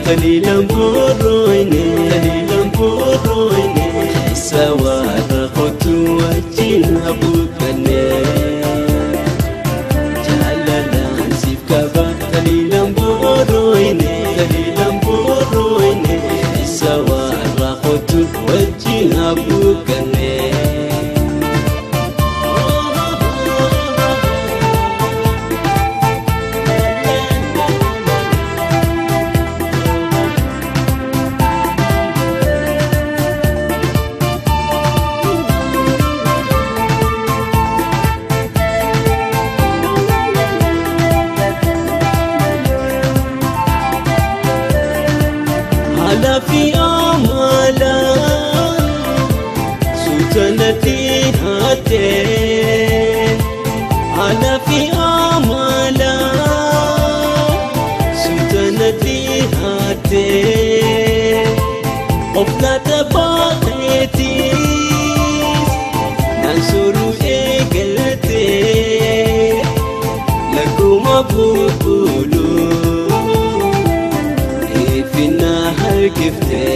Talilang buroyne Sawara kotu wajin habukane Jalalan sif kaba Talilang buroyne Sawara kotu wajin habukane في أملا سلطنتي هاتين أنا في أملا سلطنتي هاتين أفلت باقيتي ننصر إيقلتي لكم أبوكولو Gifte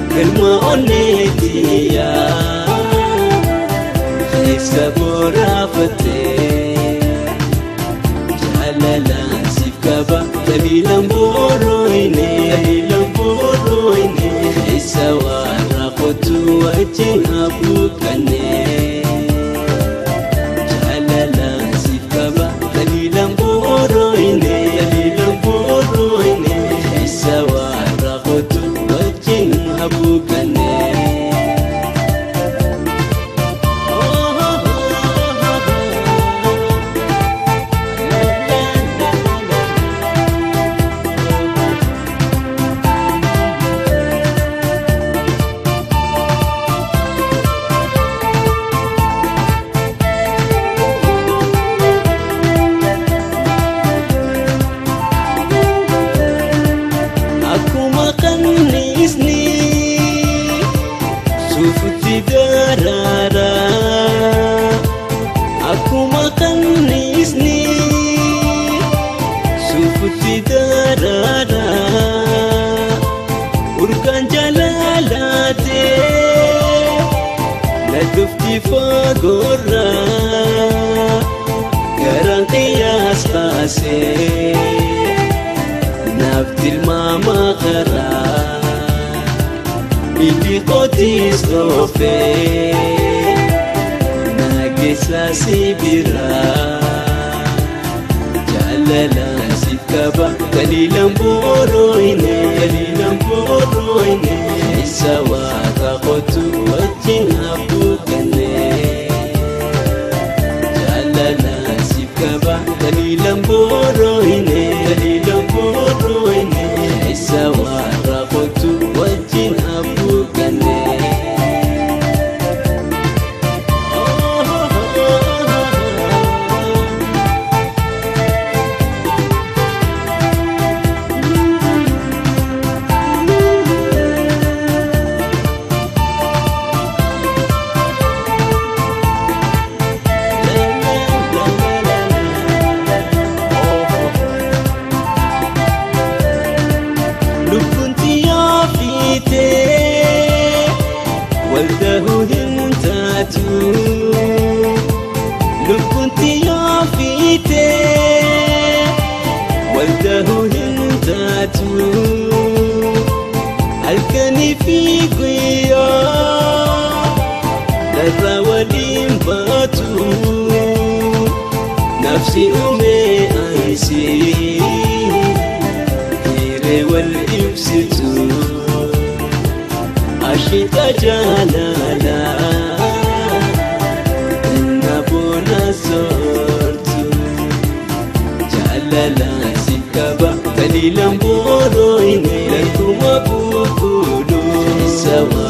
Kelma onetiya Khaisa borafate Jalalan sifkaba Talilang buroyne Khaisa warakotu wajin habukane Jalalan sifkaba Talilang buroyne Sawara kotu wajin habukane Sufuti darara Aku makan nisni Sufuti darara Urkan jalalate Ladufti fagora Garang qiyas qase Naftil mama khara Ili kotis kofe Nagisa sibira Jalalan sifkaba Talilang buroyne Sawara kotu wajin habukane Jalalan sifkaba Talilang buroyne Sawara kotu wajin habukane والده هنتاتو لو كنت يافيتي والده هنتاتو الكني في قيا للراولين باتو نفسي أمي أنسي كيري والإبسطو Ashita jalala Nabuna sortu Jalala sikaba Talilang buroyne Lakuma bukulu Sawa